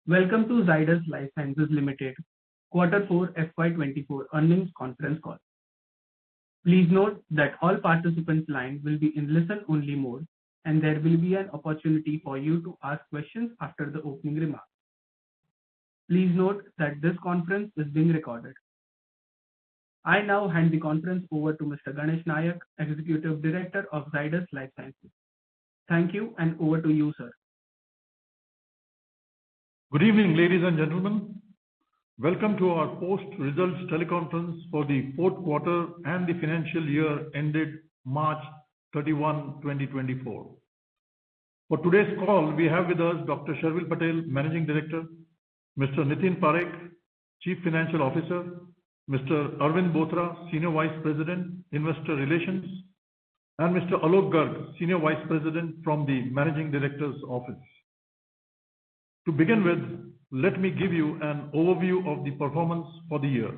Welcome to Zydus Lifesciences Ltd. Q4 FY24 earnings conference call. Please note that all participants' lines will be in listen-only mode, and there will be an opportunity for you to ask questions after the opening remarks. Please note that this conference is being recorded. I now hand the conference over to Mr. Ganesh Nayak, Executive Director of Zydus Lifesciences. Thank you, and over to you, sir. Good evening, ladies and gentlemen. Welcome to our post-results teleconference for the fourth quarter and the financial year ended March 31, 2024. For today's call, we have with us Dr. Sharvil Patel, Managing Director, Mr. Nitin Parekh, Chief Financial Officer, Mr. Arvind Bothra, Senior Vice President, Investor Relations, and Mr. Alok Garg, Senior Vice President from the Managing Director's Office. To begin with, let me give you an overview of the performance for the year.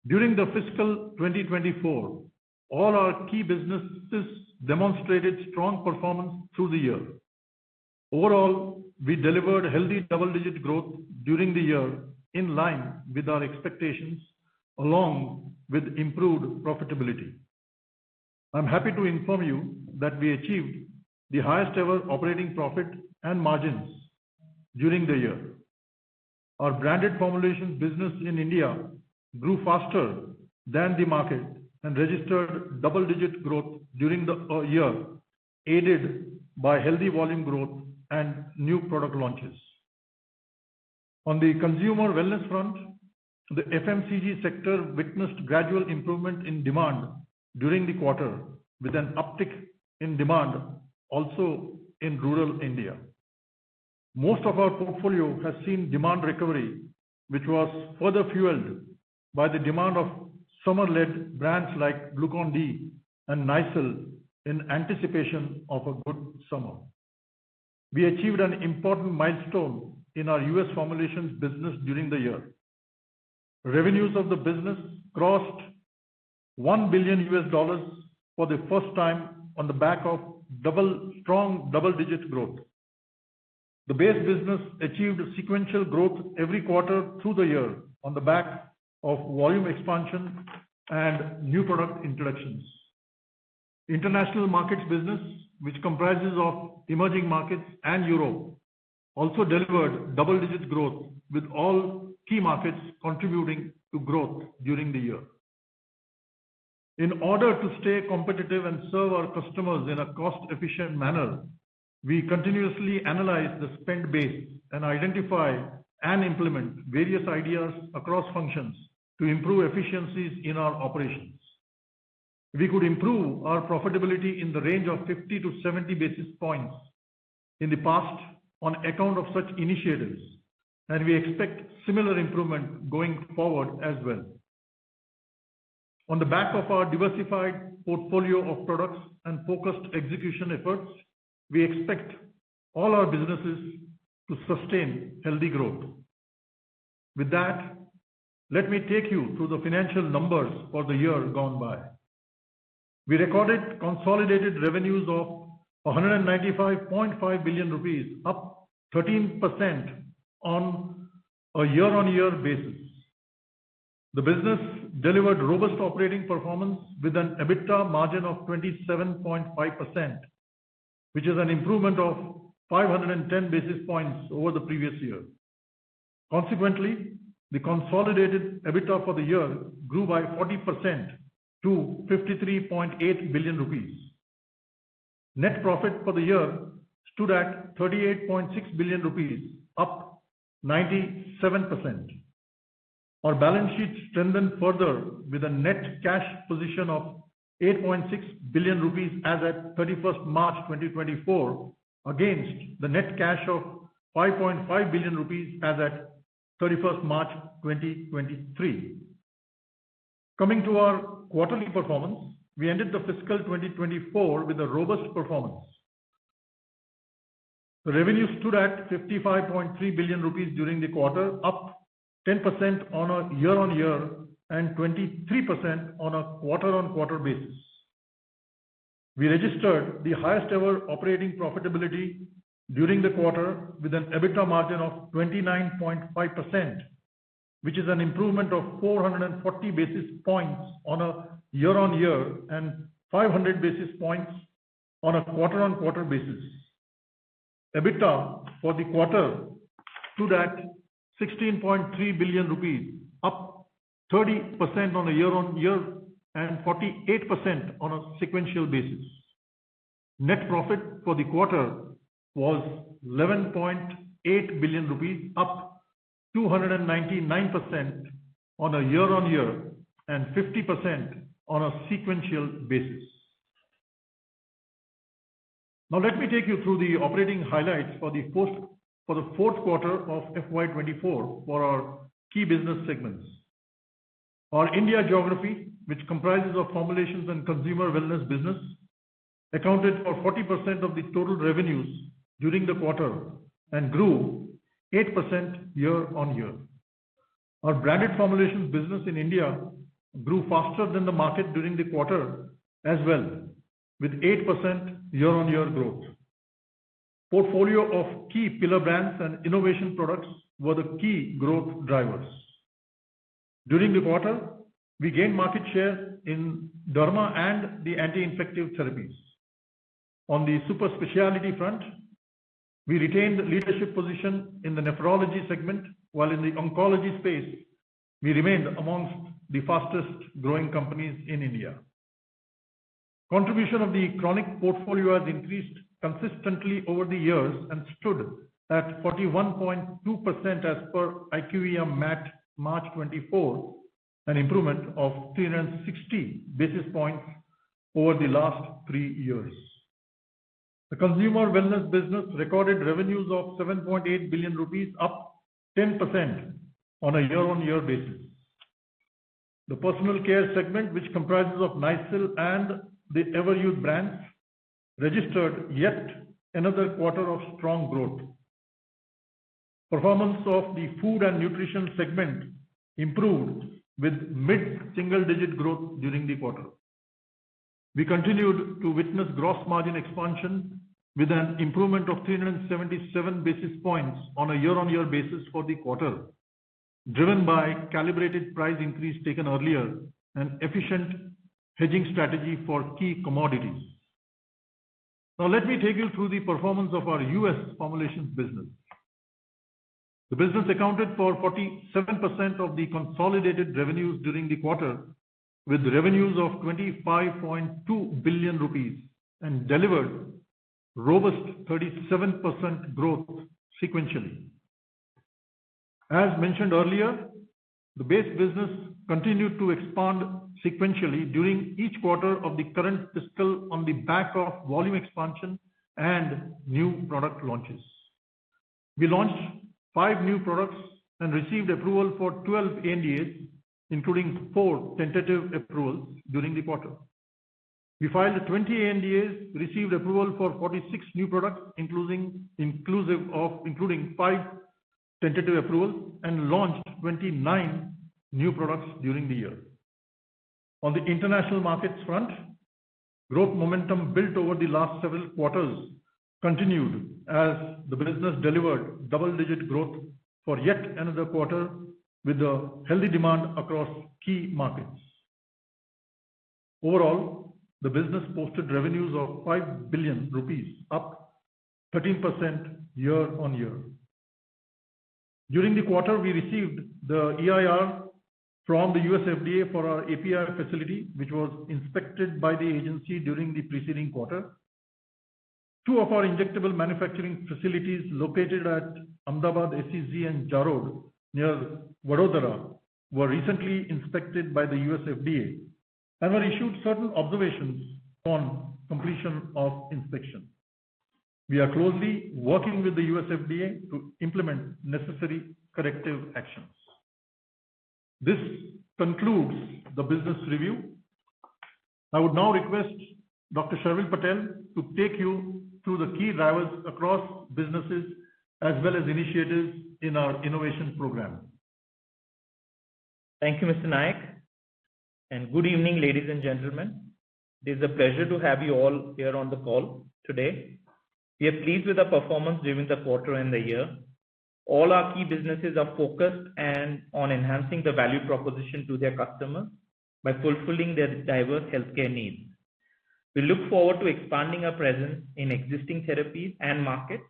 During the fiscal 2024, all our key businesses demonstrated strong performance through the year. Overall, we delivered healthy double-digit growth during the year in line with our expectations, along with improved profitability. I'm happy to inform you that we achieved the highest ever operating profit and margins during the year. Our branded formulations business in India grew faster than the market and registered double-digit growth during the year, aided by healthy volume growth and new product launches. On the consumer wellness front, the FMCG sector witnessed gradual improvement in demand during the quarter, with an uptick in demand also in rural India. Most of our portfolio has seen demand recovery, which was further fueled by the demand of summer-led brands like Glucon-D and Nycil in anticipation of a good summer. We achieved an important milestone in our US formulations business during the year. Revenues of the business crossed $1 billion for the first time on the back of strong double-digit growth. The base business achieved sequential growth every quarter through the year on the back of volume expansion and new product introductions. International markets business, which comprises of emerging markets and Europe, also delivered double-digit growth, with all key markets contributing to growth during the year. In order to stay competitive and serve our customers in a cost-efficient manner, we continuously analyze the spend base and identify and implement various ideas across functions to improve efficiencies in our operations. We could improve our profitability in the range of 50 to 70 basis points in the past on account of such initiatives, and we expect similar improvement going forward as well. On the back of our diversified portfolio of products and focused execution efforts, we expect all our businesses to sustain healthy growth. With that, let me take you through the financial numbers for the year gone by. We recorded consolidated revenues of 195.5 billion rupees, up 13% on a year-on-year basis. The business delivered robust operating performance with an EBITDA margin of 27.5%, which is an improvement of 510 basis points over the previous year. Consequently, the consolidated EBITDA for the year grew by 40% to 53.8 billion rupees. Net profit for the year stood at 38.6 billion rupees, up 97%. Our balance sheet strengthened further with a net cash position of 8.6 billion rupees as at 31st March 2024, against the net cash of 5.5 billion rupees as at 31st March 2023. Coming to our quarterly performance, we ended the fiscal 2024 with a robust performance. The revenue stood at 55.3 billion rupees during the quarter, up 10% on a year-on-year and 23% on a quarter-on-quarter basis. We registered the highest ever operating profitability during the quarter with an EBITDA margin of 29.5%, which is an improvement of 440 basis points on a year-on-year and 500 basis points on a quarter-on-quarter basis. EBITDA for the quarter stood at 16.3 billion rupees, up 30% on a year-on-year and 48% on a sequential basis. Net profit for the quarter was 11.8 billion rupees, up 299% on a year-on-year and 50% on a sequential basis. Now let me take you through the operating highlights for the fourth quarter of FY24 for our key business segments. Our India geography, which comprises of formulations and consumer wellness business, accounted for 40% of the total revenues during the quarter and grew 8% year-on-year. Our branded formulations business in India grew faster than the market during the quarter as well, with 8% year-on-year growth. Portfolio of key pillar brands and innovation products were the key growth drivers. During the quarter, we gained market share in derma and the anti-infective therapies. On the super specialty front, we retained leadership position in the nephrology segment, while in the oncology space, we remained amongst the fastest growing companies in India. Contribution of the chronic portfolio has increased consistently over the years and stood at 41.2% as per IQVIA MAT March 24, an improvement of 360 basis points over the last 3 years. The consumer wellness business recorded revenues of 7.8 billion rupees, up 10% on a year-on-year basis. The personal care segment, which comprises of Nycil and the Everyuth brands, registered yet another quarter of strong growth. Performance of the food and nutrition segment improved with mid-single-digit growth during the quarter. We continued to witness gross margin expansion with an improvement of 377 basis points on a year-on-year basis for the quarter, driven by calibrated price increase taken earlier and efficient hedging strategy for key commodities. Now let me take you through the performance of our US formulations business. The business accounted for 47% of the consolidated revenues during the quarter, with revenues of 25.2 billion rupees and delivered robust 37% growth sequentially. As mentioned earlier, the base business continued to expand sequentially during each quarter of the current fiscal on the back of volume expansion and new product launches. We launched 5 new products and received approval for 12 ANDAs, including 4 tentative approvals during the quarter. We filed 20 ANDAs, received approval for 46 new products, including 5 tentative approvals, and launched 29 new products during the year. On the international markets front, growth momentum built over the last several quarters continued as the business delivered double-digit growth for yet another quarter with a healthy demand across key markets. Overall, the business posted revenues of 5 billion rupees, up 13% year-on-year. During the quarter, we received the EIR from the US FDA for our API facility, which was inspected by the agency during the preceding quarter. 2 of our injectable manufacturing facilities located at Ahmedabad, SEZ and Jarod near Vadodara were recently inspected by the US FDA and were issued certain observations on completion of inspection. We are closely working with the US FDA to implement necessary corrective actions. This concludes the business review. I would now request Dr. Sharvil Patel to take you through the key drivers across businesses as well as initiatives in our innovation program. Thank you, Mr. Nayak, and good evening, ladies and gentlemen. It is a pleasure to have you all here on the call today. We are pleased with the performance during the quarter and the year. All our key businesses are focused on enhancing the value proposition to their customers by fulfilling their diverse healthcare needs. We look forward to expanding our presence in existing therapies and markets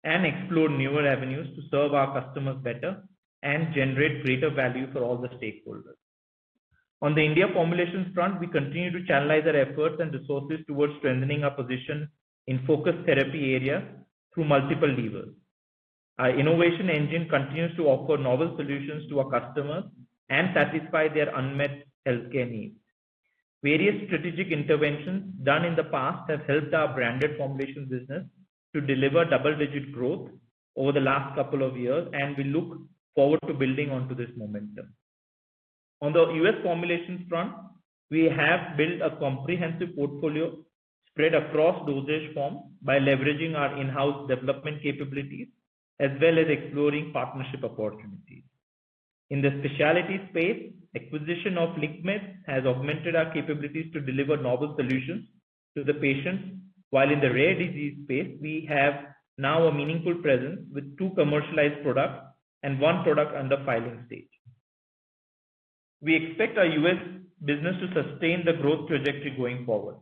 and explore newer avenues to serve our customers better and generate greater value for all the stakeholders. On the India formulations front, we continue to channelize our efforts and resources towards strengthening our position in focused therapy areas through multiple levers. Our innovation engine continues to offer novel solutions to our customers and satisfy their unmet healthcare needs. Various strategic interventions done in the past have helped our branded formulations business to deliver double-digit growth over the last couple of years, and we look forward to building onto this momentum. On the US formulations front, we have built a comprehensive portfolio spread across dosage forms by leveraging our in-house development capabilities as well as exploring partnership opportunities. In the specialty space, acquisition of LiqMeds has augmented our capabilities to deliver novel solutions to the patients, while in the rare disease space, we have now a meaningful presence with 2 commercialized products and 1 product under filing stage. We expect our US business to sustain the growth trajectory going forward.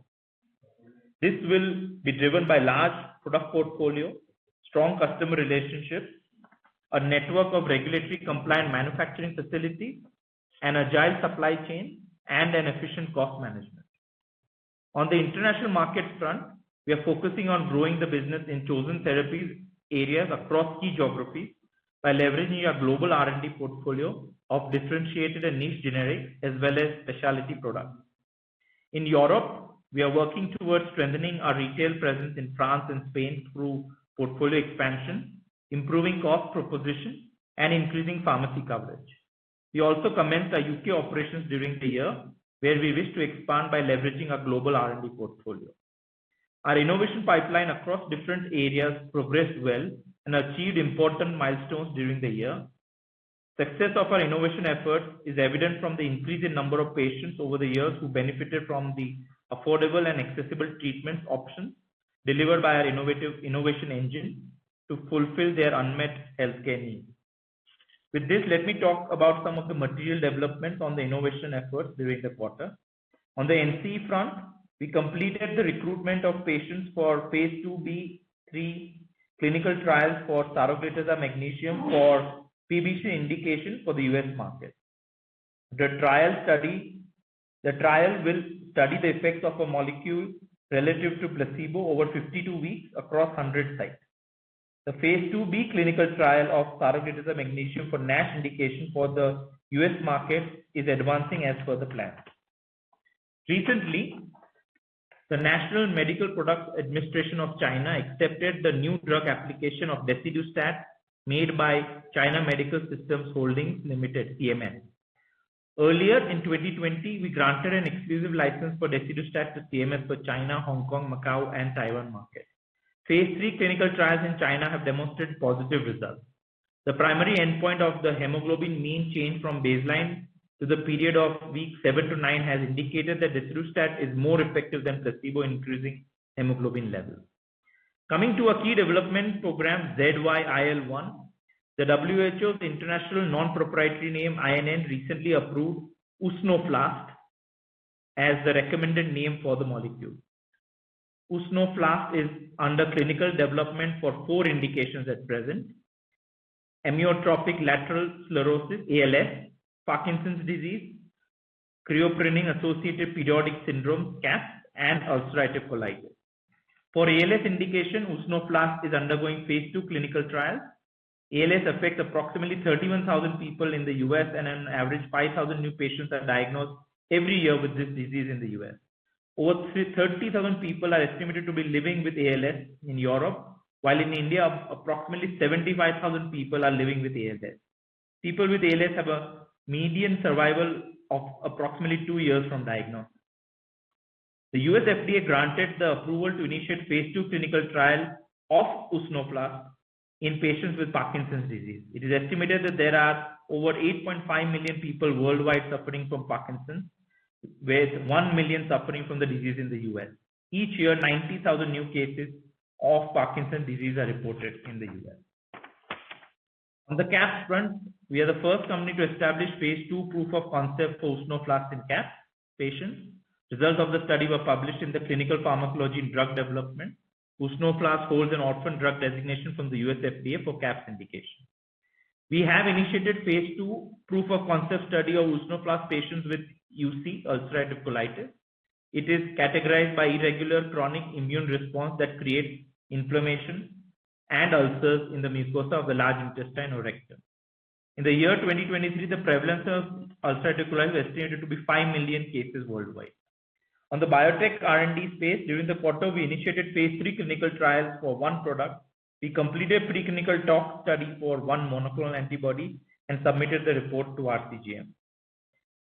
This will be driven by large product portfolio, strong customer relationships, a network of regulatory compliant manufacturing facilities, an agile supply chain, and an efficient cost management. On the international market front, we are focusing on growing the business in chosen therapies areas across key geographies by leveraging our global R&D portfolio of differentiated and niche generics as well as specialty products. In Europe, we are working towards strengthening our retail presence in France and Spain through portfolio expansion, improving cost proposition, and increasing pharmacy coverage. We also commenced our UK operations during the year, where we wish to expand by leveraging our global R&D portfolio. Our innovation pipeline across different areas progressed well and achieved important milestones during the year. Success of our innovation efforts is evident from the increase in number of patients over the years who benefited from the affordable and accessible treatment options delivered by our innovation engine to fulfill their unmet healthcare needs. With this, let me talk about some of the material developments on the innovation efforts during the quarter. On the NCE front, we completed the recruitment of patients for phase 2b/3 clinical trials for saroglitazar magnesium for PBC indication for the US market. The trial will study the effects of a molecule relative to placebo over 52 weeks across 100 sites. The phase 2b clinical trial of saroglitazar magnesium for NASH indication for the US market is advancing as per the plan. Recently, the National Medical Products Administration of China accepted the new drug application of desidustat made by China Medical Systems Holdings Limited, CMS. Earlier in 2020, we granted an exclusive license for desidustat to CMS for China, Hong Kong, Macau, and Taiwan market. Phase 3 clinical trials in China have demonstrated positive results. The primary endpoint of the hemoglobin mean change from baseline to the period of week 7 to 9 has indicated that desidustat is more effective than placebo in increasing hemoglobin levels. Coming to a key development program, ZYIL1, the WHO's international non-proprietary name INN recently approved Usnoflast as the recommended name for the molecule. Usnoflast is under clinical development for 4 indications at present: amyotrophic lateral sclerosis, ALS, Parkinson's disease, cryopyrin-associated periodic syndrome, CAPS, and ulcerative colitis. For ALS indication, Usnoflast is undergoing phase 2 clinical trials. ALS affects approximately 31,000 people in the US, and on average 5,000 new patients are diagnosed every year with this disease in the US. Over 30,000 people are estimated to be living with ALS in Europe, while in India, approximately 75,000 people are living with ALS. People with ALS have a median survival of approximately 2 years from diagnosis. The US FDA granted the approval to initiate phase 2 clinical trial of Usnoflast in patients with Parkinson's disease. It is estimated that there are over 8.5 million people worldwide suffering from Parkinson's, with 1 million suffering from the disease in the US. Each year, 90,000 new cases of Parkinson's disease are reported in the US. On the CAPS front, we are the first company to establish phase 2 proof of concept for usnoflast in CAPS patients. Results of the study were published in the Clinical Pharmacology in Drug Development. Usnoflast holds an orphan drug designation from the US FDA for CAPS indication. We have initiated phase 2 proof of concept study of usnoflast patients with UC, ulcerative colitis. It is categorized by irregular chronic immune response that creates inflammation and ulcers in the mucosa of the large intestine or rectum. In the year 2023, the prevalence of ulcerative colitis is estimated to be 5 million cases worldwide. On the biotech R&D space, during the quarter, we initiated phase 3 clinical trials for one product. We completed preclinical tox study for one monoclonal antibody and submitted the report to RCGM.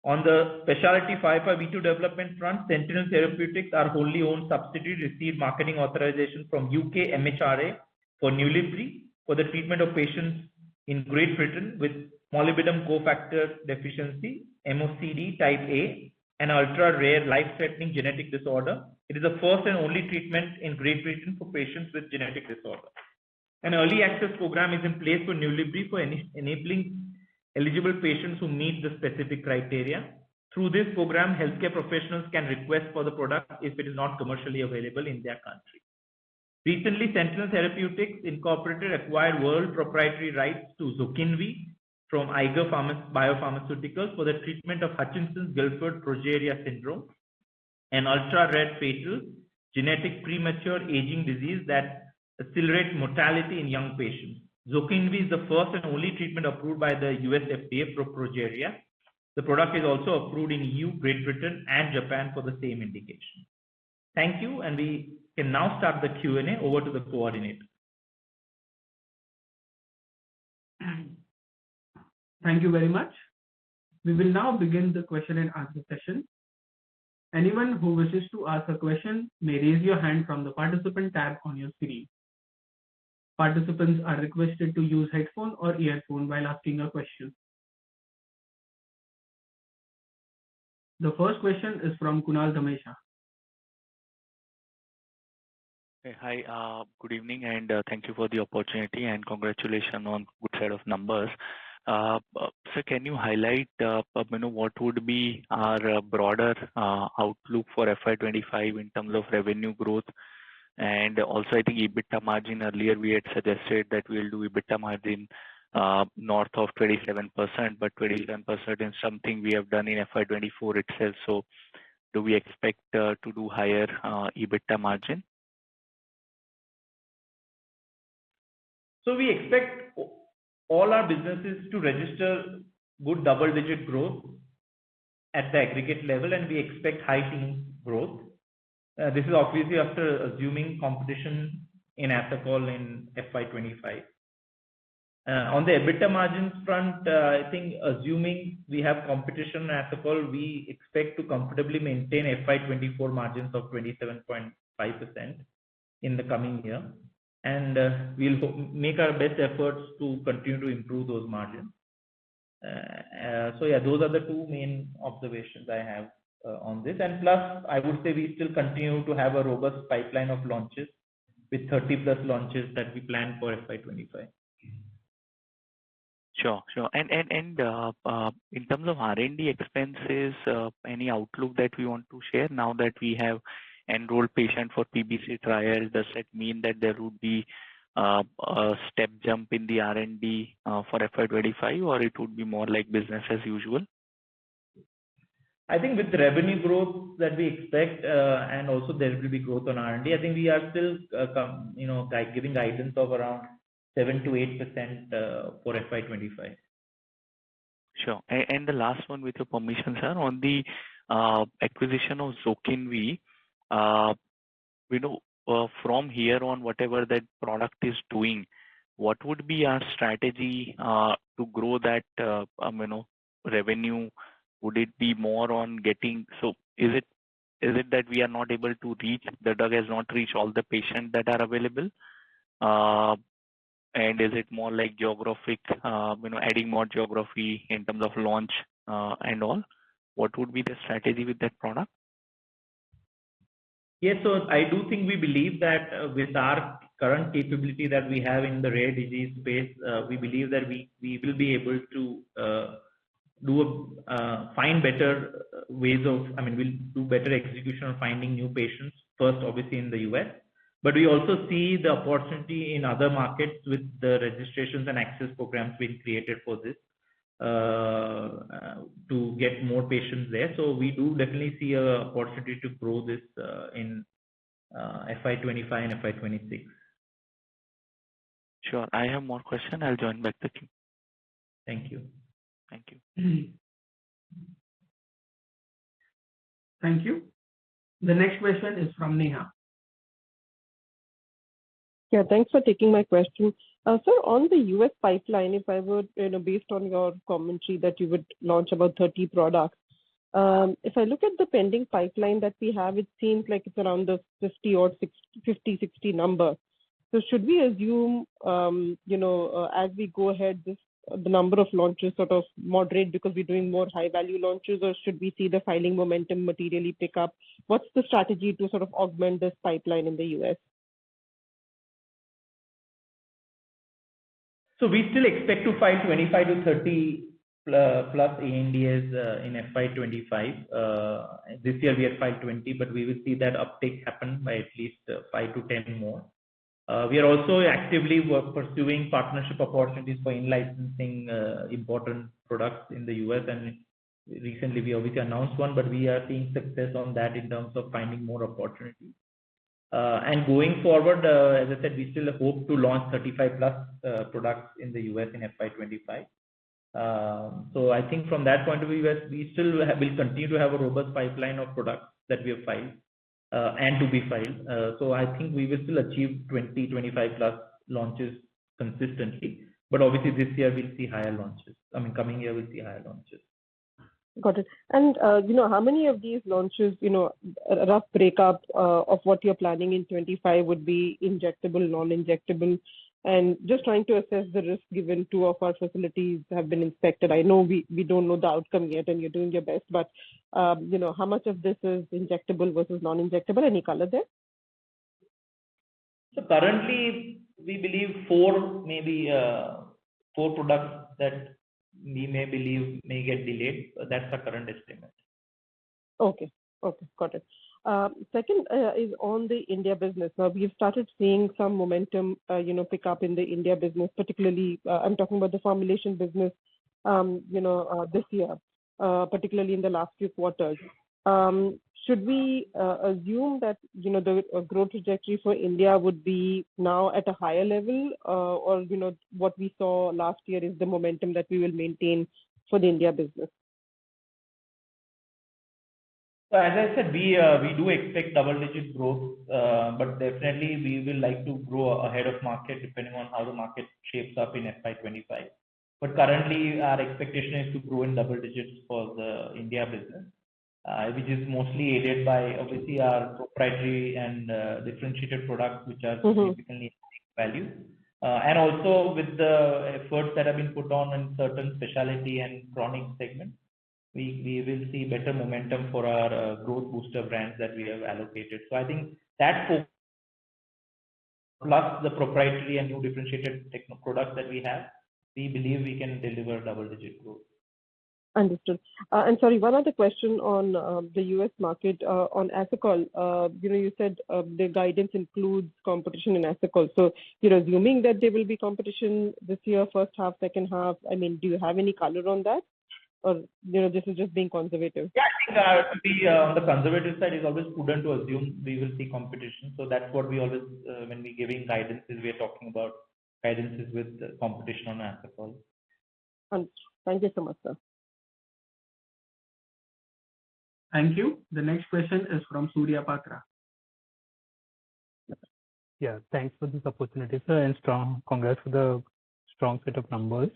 On the specialty 505(b)(2) development front, Sentinel Therapeutics, our wholly owned subsidiary, received marketing authorization from UK MHRA for Nulibry for the treatment of patients in Great Britain with molybdenum cofactor deficiency, MOCD type A, an ultra-rare life-threatening genetic disorder. It is the first and only treatment in Great Britain for patients with genetic disorder. An early access program is in place for Nulibry for enabling eligible patients who meet the specific criteria. Through this program, healthcare professionals can request for the product if it is not commercially available in their country. Recently, Sentinel Therapeutics Incorporated acquired world proprietary rights to Zokinvy from Eiger Biopharmaceuticals for the treatment of Hutchinson-Gilford progeria syndrome, an ultra-rare fatal genetic premature aging disease that accelerates mortality in young patients. Zokinvy is the first and only treatment approved by the US FDA for progeria. The product is also approved in EU, Great Britain, and Japan for the same indication. Thank you, and we can now start the Q&A. Over to the coordinator. Thank you very much. We will now begin the question and answer session. Anyone who wishes to ask a question may raise your hand from the participant tab on your screen. Participants are requested to use headphone or earphone while asking a question. The first question is from Kunal Dhamesha. Hey, hi, good evening, and thank you for the opportunity and congratulations on good set of numbers. So can you highlight what would be our broader outlook for FY25 in terms of revenue growth? And also, I think EBITDA margin, earlier we had suggested that we'll do EBITDA margin north of 27%, but 27% is something we have done in FY24 itself. So do we expect to do higher EBITDA margin? So we expect all our businesses to register good double-digit growth at the aggregate level, and we expect high teen growth. This is obviously after assuming competition in Asacol in FY25. On the EBITDA margins front, I think assuming we have competition in Asacol, we expect to comfortably maintain FY24 margins of 27.5% in the coming year. And we'll make our best efforts to continue to improve those margins. So yeah, those are the two main observations I have on this. And plus, I would say we still continue to have a robust pipeline of launches with 30 plus launches that we plan for FY25. Sure. And in terms of R&D expenses, any outlook that we want to share now that we have enrolled patient for PBC trial? Does that mean that there would be a step jump in the R&D for FY25, or it would be more like business as usual? I think with the revenue growth that we expect, and also there will be growth on R&D, I think we are still, giving guidance of around 7 to 8% for FY25. Sure. And the last one, with your permission, sir, on the acquisition of Zokinvy, from here on, whatever that product is doing, what would be our strategy to grow that, revenue? Would it be more on getting, so is it that we are not able to reach, the drug has not reached all the patients that are available? And is it more like geographic, adding more geography in terms of launch and all? What would be the strategy with that product? Yes, so I do think we believe that with our current capability that we have in the rare disease space, we believe that we will be able to find better ways of, we'll do better execution of finding new patients, first obviously in the US, but we also see the opportunity in other markets with the registrations and access programs being created for this to get more patients there. So we do definitely see an opportunity to grow this in FY25 and FY26. Sure. I have more questions. I'll join back the queue. Thank you. Thank you. Thank you. The next question is from Neha. Yeah, thanks for taking my question. Sir, on the US pipeline, if I would, based on your commentary that you would launch about 30 products, if I look at the pending pipeline that we have, it seems like it's around the 60 number. So should we assume, as we go ahead, the number of launches sort of moderate because we're doing more high value launches, or should we see the filing momentum materially pick up? What's the strategy to sort of augment this pipeline in the US? So we still expect to file 25 to 30 plus ANDAs in FY25. This year we had filed 20, but we will see that uptake happen by at least 5 to 10 more. We are also actively pursuing partnership opportunities for in-licensing important products in the US, and recently we obviously announced one, but we are seeing success on that in terms of finding more opportunities. And going forward, as I said, we still hope to launch 35 plus products in the US in FY25. So I think from that point of view, we still will continue to have a robust pipeline of products that we have filed and to be filed. So I think we will still achieve 20, 25 plus launches consistently. But obviously this year we'll see higher launches. Coming year we'll see higher launches. Got it. And, how many of these launches, a rough breakup of what you're planning in 25 would be injectable, non-injectable, and just trying to assess the risk given 2 of our facilities have been inspected. I know we don't know the outcome yet and you're doing your best, but, how much of this is injectable versus non-injectable? Any color there? So currently we believe 4 products that we may believe may get delayed. That's the current estimate. Okay, got it. Second is on the India business. Now we've started seeing some momentum, pick up in the India business, particularly I'm talking about the formulation business, this year, particularly in the last few quarters. Should we assume that, the growth trajectory for India would be now at a higher level, or, what we saw last year is the momentum that we will maintain for the India business? So as I said, we do expect double-digit growth, but definitely we will like to grow ahead of market depending on how the market shapes up in FY25. But currently our expectation is to grow in double digits for the India business, which is mostly aided by obviously our proprietary and differentiated products, which are significantly value. And also with the efforts that have been put on in certain specialty and chronic segments, we will see better momentum for our growth booster brands that we have allocated. So I think that plus the proprietary and new differentiated products that we have, we believe we can deliver double-digit growth. Understood. And sorry, one other question on the US market on Asacol. You said the guidance includes competition in Asacol. So you're assuming that there will be competition this year, first half, second half. Do you have any color on that? Or, this is just being conservative? Yeah, I think to be on the conservative side, it's always prudent to assume we will see competition. So that's what we always, when we're giving guidances, we're talking about guidances with competition on Asacol. Thank you so much, sir. Thank you. The next question is from Surya Patra. Yeah, thanks for this opportunity, sir, and congrats for the strong set of numbers.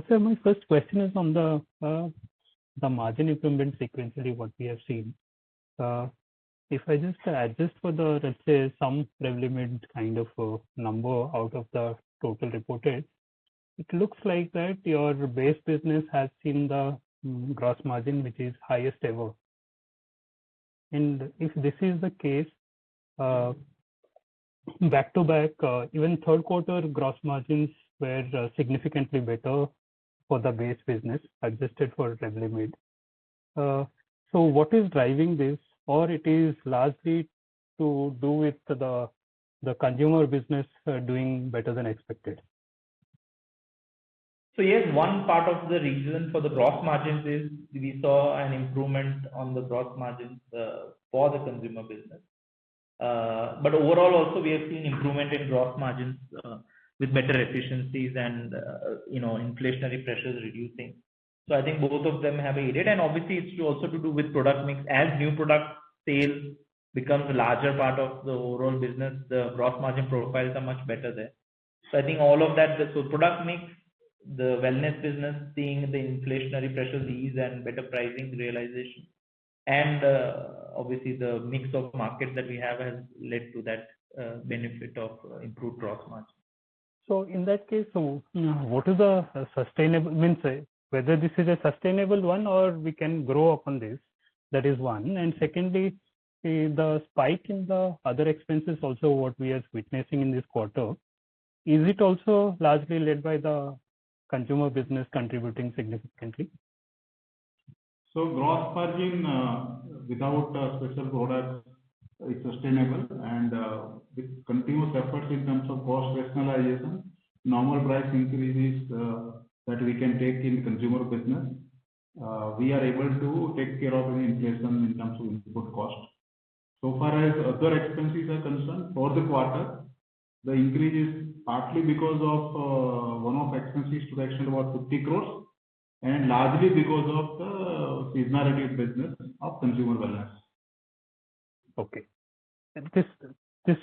Sir, my first question is on the margin improvement sequentially, what we have seen. If I just adjust for the, let's say, some Revlimid kind of number out of the total reported, it looks like that your base business has seen the gross margin, which is highest ever And if this is the case, back to back, even third quarter gross margins were significantly better for the base business, adjusted for Revlimid. So what is driving this, or it is largely to do with the consumer business doing better than expected? So yes, one part of the reason for the gross margins is we saw an improvement on the gross margins for the consumer business. But overall also we have seen improvement in gross margins with better efficiencies and inflationary pressures reducing. So I think both of them have aided, and obviously it's also to do with product mix. As new product sales becomes a larger part of the overall business, the gross margin profiles are much better there. So I think all of that, so product mix, the wellness business seeing the inflationary pressures ease and better pricing realization, and obviously the mix of markets that we have has led to that benefit of improved gross margin. So in that case, so what is the sustainable, means whether this is a sustainable one or we can grow upon this, that is one. And secondly, the spike in the other expenses also what we are witnessing in this quarter, is it also largely led by the consumer business contributing significantly? So gross margin without special products is sustainable, and with continuous efforts in terms of cost rationalization, normal price increases that we can take in consumer business, we are able to take care of any inflation in terms of input cost. So far as other expenses are concerned, for the quarter, the increase is partly because of one-off expenses to the extent of about 50 crores, and largely because of the seasonality of business of consumer wellness. Okay. This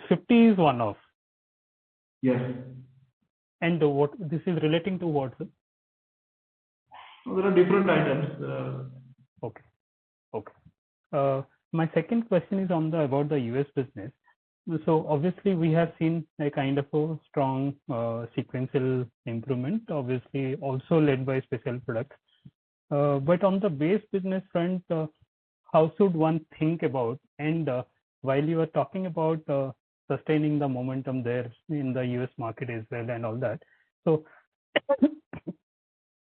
50 is one-off? Yes. And what this is relating to what, sir? So there are different items. Okay. My second question is about the US business. So obviously we have seen a kind of a strong sequential improvement, obviously also led by special products. But on the base business front, how should one think about, and while you are talking about sustaining the momentum there in the US market as well and all that, so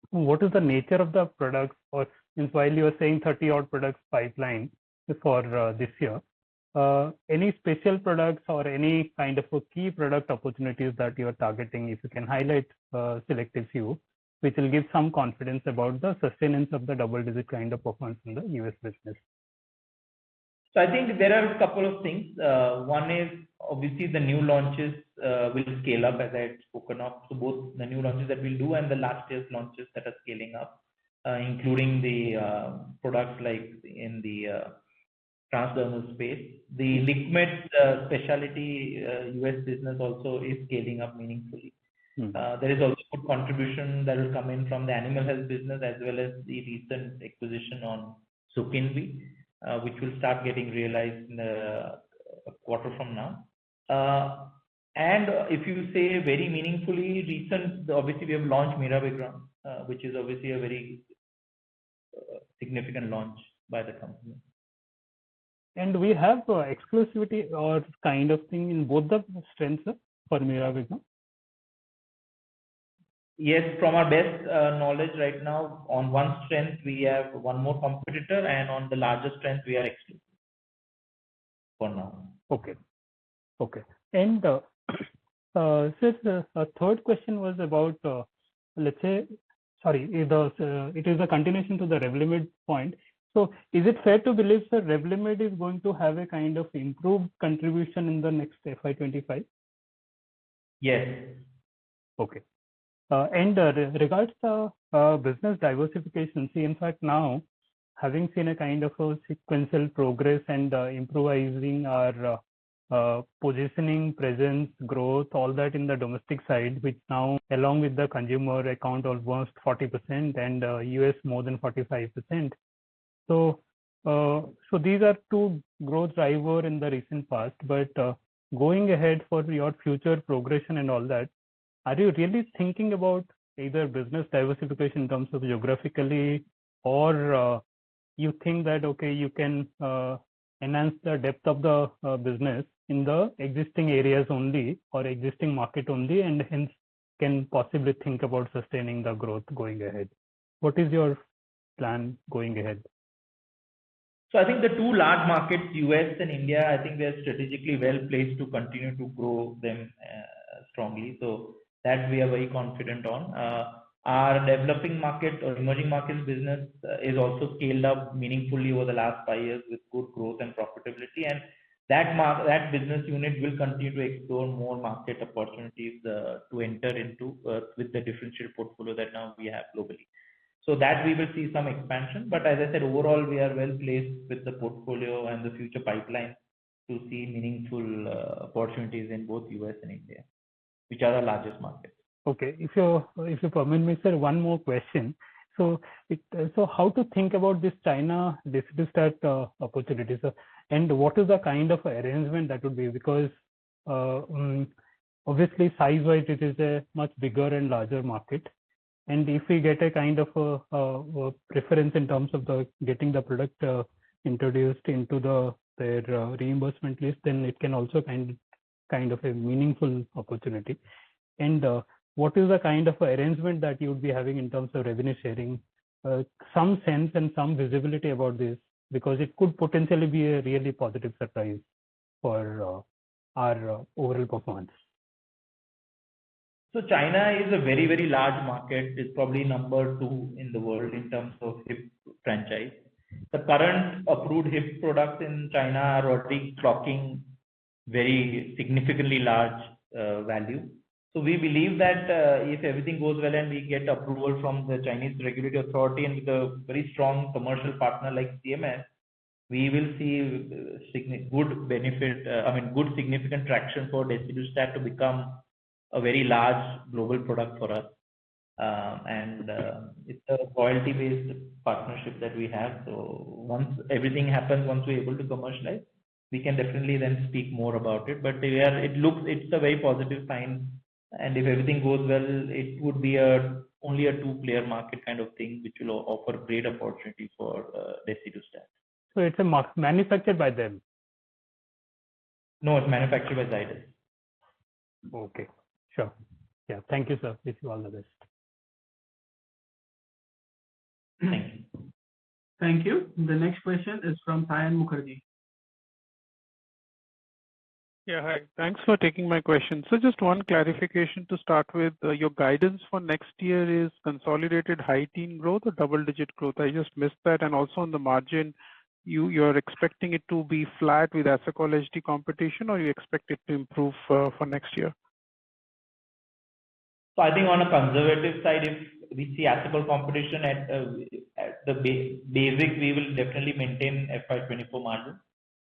what is the nature of the products, or while you are saying 30 odd products pipeline for this year, any special products or any kind of a key product opportunities that you are targeting, if you can highlight selective few, which will give some confidence about the sustenance of the double-digit kind of performance in the US business? So I think there are a couple of things. One is obviously the new launches will scale up, as I had spoken of. So both the new launches that we'll do and the last year's launches that are scaling up, including the products like in the transdermal space. The liquid specialty US business also is scaling up meaningfully. There is also good contribution that will come in from the animal health business, as well as the recent acquisition on Sukinvi, which will start getting realized in a quarter from now. And if you say very meaningfully recent, obviously we have launched Mirabegron, which is obviously a very significant launch by the company. And we have exclusivity or kind of thing in both the strengths for Mirabegron? Yes, from our best knowledge right now, on one strength we have one more competitor, and on the larger strength we are exclusive for now. Okay. And sir, a third question was about, let's say, sorry, it is a continuation to the Revlimid point. So is it fair to believe that Revlimid is going to have a kind of improved contribution in the next FY25? Yes. Okay. And regards to business diversification, see, in fact, now having seen a kind of a sequential progress and improvising our positioning, presence, growth, all that in the domestic side, which now along with the consumer account almost 40% and US more than 45%. So these are two growth drivers in the recent past, but going ahead for your future progression and all that, are you really thinking about either business diversification in terms of geographically, or you think that, okay, you can enhance the depth of the business in the existing areas only or existing market only, and hence can possibly think about sustaining the growth going ahead? What is your plan going ahead? So I think the two large markets, US and India, I think they're strategically well placed to continue to grow them strongly. So that we are very confident on. Our developing market or emerging markets business is also scaled up meaningfully over the last 5 years with good growth and profitability. And that business unit will continue to explore more market opportunities to enter into with the differential portfolio that now we have globally. So that we will see some expansion. But as I said, overall, we are well placed with the portfolio and the future pipeline to see meaningful opportunities in both US and India, which are the largest markets. Okay, if you permit me, sir, one more question. So how to think about this China deciduous opportunities, and what is the kind of arrangement that would be? Because obviously size-wise it is a much bigger and larger market, and if we get a kind of a preference in terms of getting the product introduced into their reimbursement list, then it can also kind of a meaningful opportunity. And what is the kind of arrangement that you would be having in terms of revenue sharing? Some sense and some visibility about this, because it could potentially be a really positive surprise for our overall performance. So China is a very, very large market. It's probably number 2 in the world in terms of hip franchise. The current approved hip products in China are already clocking very significantly large value. So we believe that if everything goes well and we get approval from the Chinese regulatory authority and with a very strong commercial partner like CMS, we will see good significant traction for desidustat to become a very large global product for us. It's a royalty-based partnership that we have. So once everything happens, once we're able to commercialize, we can definitely then speak more about it. But it's a very positive sign. And if everything goes well, it would be only a 2-player market kind of thing, which will offer great opportunity for desidustat. So it's manufactured by them? No, it's manufactured by Zydus. Okay, sure. Yeah, thank you, sir. Wish you all the best. Thank you. Thank you. The next question is from Sayan Mukherjee. Yeah, hi. Thanks for taking my question. So just one clarification to start with. Your guidance for next year is consolidated high teen growth or double-digit growth? I just missed that. And also on the margin, you're expecting it to be flat with Asacol HD competition, or you expect it to improve for next year? So I think on a conservative side, if we see Asacol competition at the basic, we will definitely maintain FY24 margin.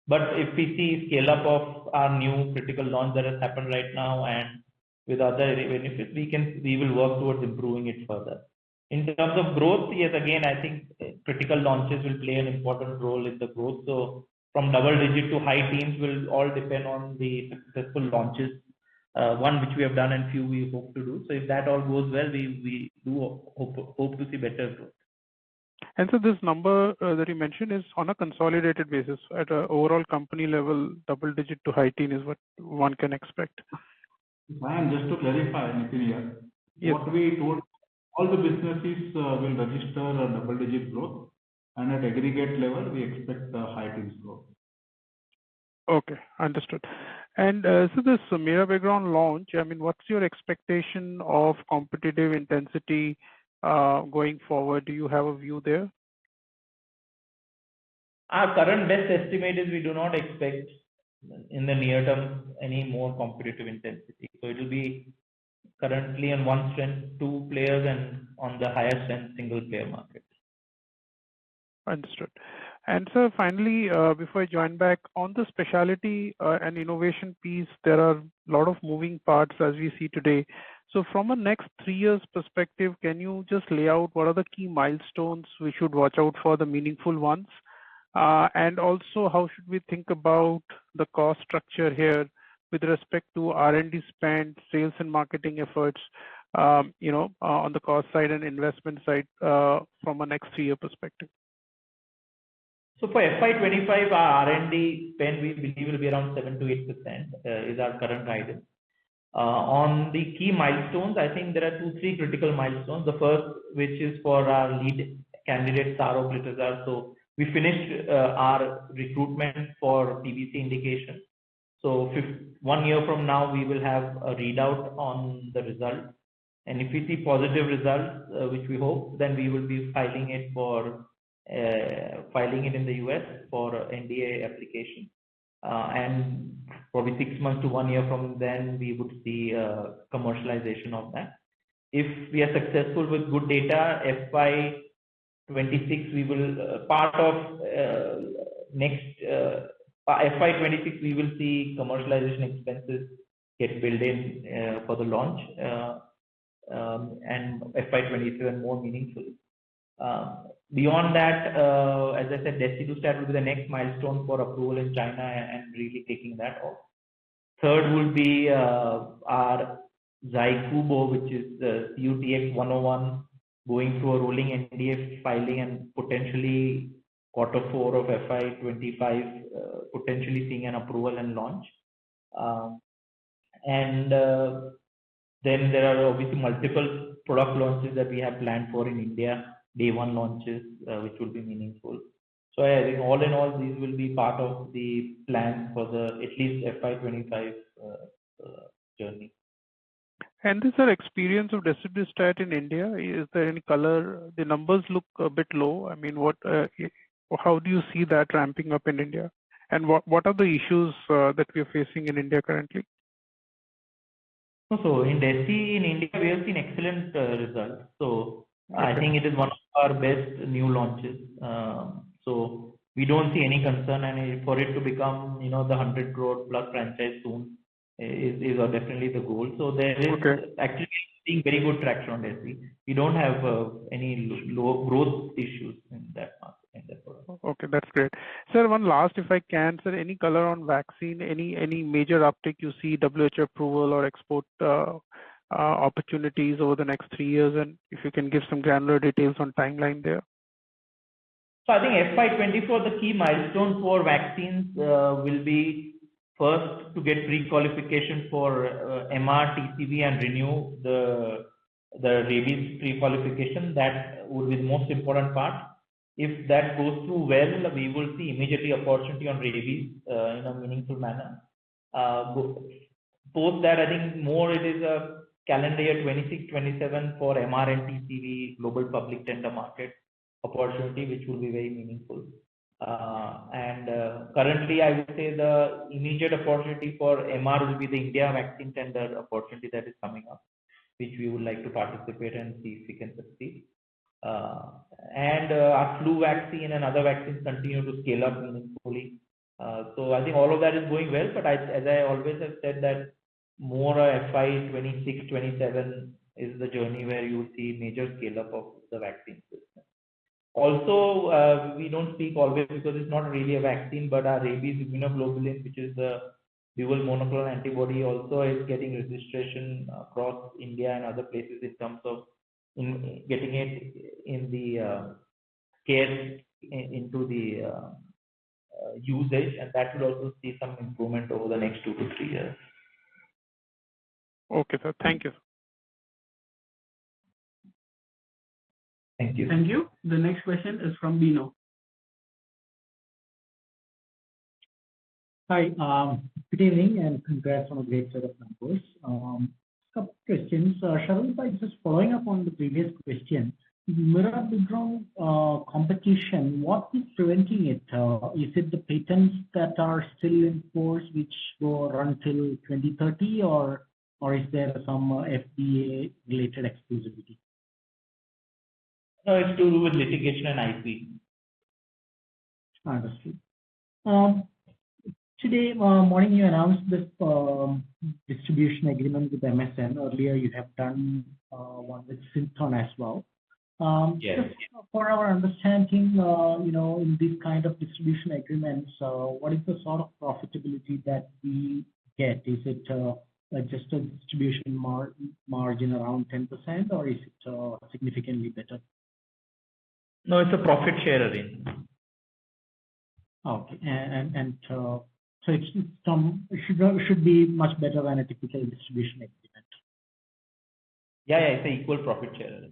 But if we see scale up of our new critical launch that has happened right now and with other benefits, we will work towards improving it further. In terms of growth, yes, again, I think critical launches will play an important role in the growth. So from double digit to high teens will all depend on the successful launches. One which we have done and few we hope to do. So if that all goes well, we do hope to see better growth. And so this number that you mentioned is on a consolidated basis at an overall company level, double digit to high teen is what one can expect. And just to clarify, Nitin here, yes, what we told, all the businesses will register a double digit growth, and at aggregate level, we expect high teens growth. Okay, understood. And so this Mirabegron launch, I mean, what's your expectation of competitive intensity going forward? Do you have a view there? Our current best estimate is we do not expect in the near term any more competitive intensity. So it will be currently on one strength, 2 players, and on the higher strength, single player market. Understood. And so finally, before I join back on the specialty and innovation piece, there are a lot of moving parts as we see today. So from a next 3 years perspective, can you just lay out what are the key milestones we should watch out for, the meaningful ones? And also, how should we think about the cost structure here with respect to R&D spend, sales and marketing efforts, on the cost side and investment side from a next 3 year perspective? So for FY25, our R&D spend, we believe will be around 7 to 8% is our current guidance. On the key milestones, I think there are 2-3 critical milestones. The first, which is for our lead candidate, saroglitazar. So we finished our recruitment for PBC indication. So 1 year from now, we will have a readout on the result. And if we see positive results, which we hope, then we will be filing it in the US for NDA application. And probably 6 months to 1 year from then, we would see commercialization of that. If we are successful with good data, FY26, we will part of next FY26, we will see commercialization expenses get built in for the launch, and FY27 more meaningful. Beyond that, as I said, desidustat will be the next milestone for approval in China and really taking that off. Third will be our Zycubo, which is CUTX-101, going through a rolling NDA filing and potentially Q4 of FY25, potentially seeing an approval and launch. And then there are obviously multiple product launches that we have planned for in India, day one launches, which will be meaningful. So I think all in all, these will be part of the plan for the at least FY25 journey. And this is experience of desidustat in India. Is there any color? The numbers look a bit low. I mean, how do you see that ramping up in India? And what are the issues that we are facing in India currently? So in DESI in India, we have seen excellent results. So I think it is one of our best new launches. So we don't see any concern, and for it to become, the 100 crore plus franchise soon is definitely the goal. So there is actually seeing very good traction on DESI. We don't have any low growth issues in that market. Okay, that's great. Sir, one last, if I can, sir, any color on vaccine, any major uptick you see, WHO approval or export opportunities over the next 3 years, and if you can give some granular details on timeline there. So I think FY24, the key milestone for vaccines will be first to get pre-qualification for MR, TCV and renew the rabies pre-qualification. That would be the most important part. If that goes through well, we will see immediately opportunity on rabies in a meaningful manner. Post that, I think more it is a calendar year 26-27 for MR and TCV global public tender market opportunity, which will be very meaningful. And currently, I would say the immediate opportunity for MR will be the India vaccine tender opportunity that is coming up, which we would like to participate and see if we can succeed. And our flu vaccine and other vaccines continue to scale up meaningfully. So I think all of that is going well, but as I always have said that more FY26-27 is the journey where you will see major scale up of the vaccine business. Also, we don't speak always because it's not really a vaccine, but our rabies immunoglobulin, which is the dual monoclonal antibody, also is getting registration across India and other places in terms of getting it in the care into the usage, and that will also see some improvement over the next 2 to 3 years. Okay, sir. Thank you. Thank you. Thank you. The next question is from Bino. Hi, good evening and congrats on a great set of numbers. Couple questions. Sharul, by just following up on the previous question, mirabegron competition, what is preventing it? Is it the patents that are still in force which go run till 2030, or is there some FDA related exclusivity? No, it's to do with litigation and IP. Understood. Today morning you announced this distribution agreement with MSN. Earlier you have done one with Synthon as well. Yes. Just for our understanding, in these kind of distribution agreements, what is the sort of profitability that we get? Is it just a distribution margin around 10%, or is it significantly better? No, it's a profit share arrangement. Okay. So it should be much better than a typical distribution agreement. Yeah, it's an equal profit share.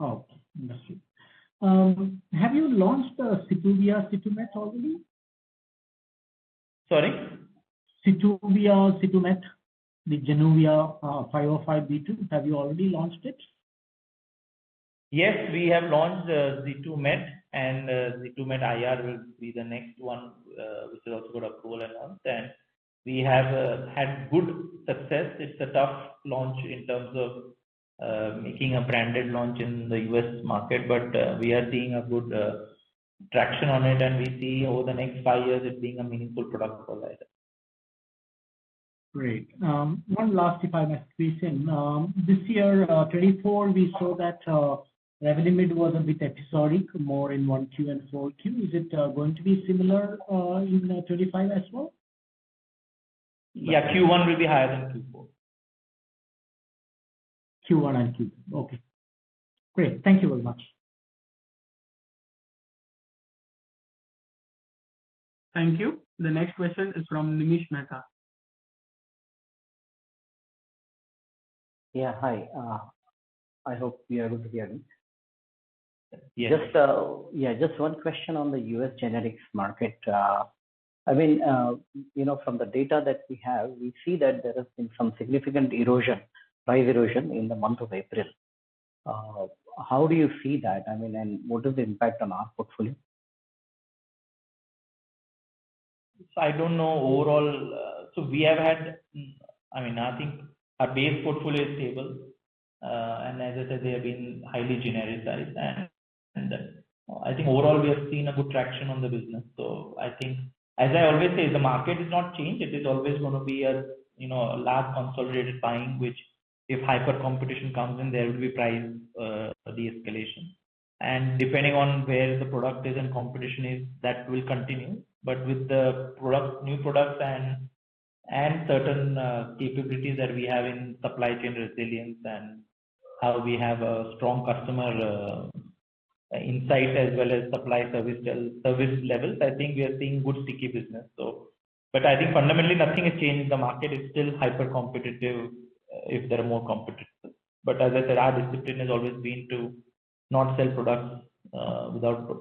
Okay, understood. Have you launched Situvia Situmet already? Sorry? Situvia Situmet, the Genuvia 505B2. Have you already launched it? Yes, we have launched Z2Met, and Z2Met IR will be the next one, which is also got approval announced. And we have had good success. It's a tough launch in terms of making a branded launch in the US market, but we are seeing a good traction on it, and we see over the next 5 years it being a meaningful product for Zydus. Great. One last, if I may squeeze in. This year, 24, we saw that Revlimid was a bit episodic, more in 1Q and 4Q. Is it going to be similar in 25 as well? Yeah, Q1 will be higher than Q4. Q1 and Q2. Okay. Great. Thank you very much. Thank you. The next question is from Nimish Mehta. Yeah, hi. I hope you are able to hear me. Yes. Just one question on the US generics market. I mean, from the data that we have, we see that there has been some significant price erosion in the month of April. How do you see that? I mean, and what is the impact on our portfolio? So I don't know overall. So we have had, I think our base portfolio is stable. And as I said, they have been highly genericized. And I think overall we have seen a good traction on the business. So I think, as I always say, the market is not changed. It is always going to be a large consolidated buying, which if hyper competition comes in, there will be price de-escalation. And depending on where the product is and competition is, that will continue. But with the new products and certain capabilities that we have in supply chain resilience and how we have a strong customer insight as well as supply service levels, I think we are seeing good sticky business. So, but I think fundamentally nothing has changed. The market is still hyper competitive if there are more competitors. But as I said, our discipline has always been to not sell products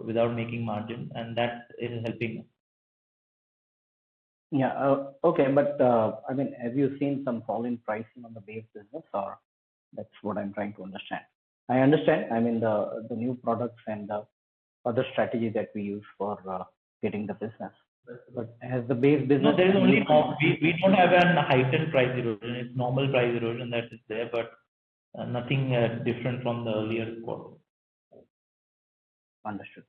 without making margin, and that is helping us. Yeah, okay, but I mean, have you seen some fall in pricing on the base business, or that's what I'm trying to understand? I understand, I mean, the new products and the other strategy that we use for getting the business. But has the base business... No, there is only, we don't have a heightened price erosion. It's normal price erosion that is there, but nothing different from the earlier quarter. Understood.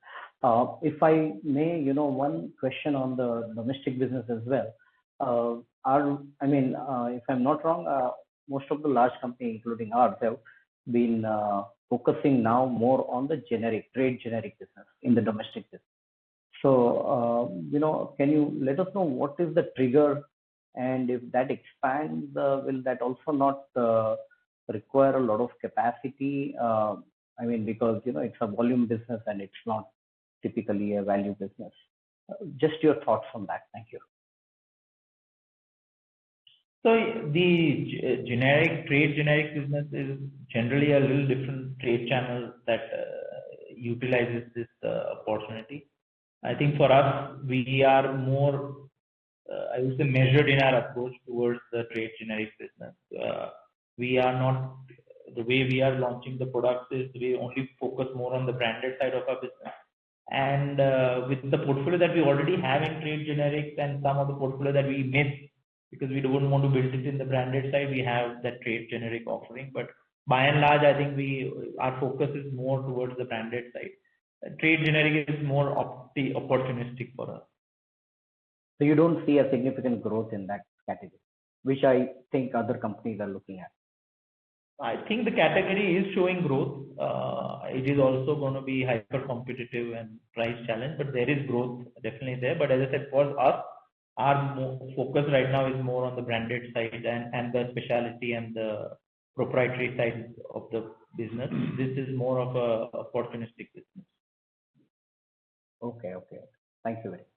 If I may, one question on the domestic business as well. If I'm not wrong, most of the large companies, including ours, have been focusing now more on the trade generic business in the domestic business. So, can you let us know what is the trigger, and if that expands, will that also not require a lot of capacity? Because it's a volume business and it's not typically a value business. Just your thoughts on that. Thank you. So the trade generic business is generally a little different trade channel that utilizes this opportunity. I think for us, we are more, I would say, measured in our approach towards the trade generic business. We are not, the way we are launching the products is we only focus more on the branded side of our business. And with the portfolio that we already have in trade generics and some of the portfolio that we miss because we don't want to build it in the branded side, we have that trade generic offering. But by and large, I think our focus is more towards the branded side. Trade generic is more opportunistic for us. So you don't see a significant growth in that category, which I think other companies are looking at. I think the category is showing growth. It is also going to be hyper competitive and price challenge, but there is growth definitely there. But as I said, for us, our focus right now is more on the branded side and the specialty and the proprietary side of the business. This is more of a opportunistic business. Okay. Thank you very much.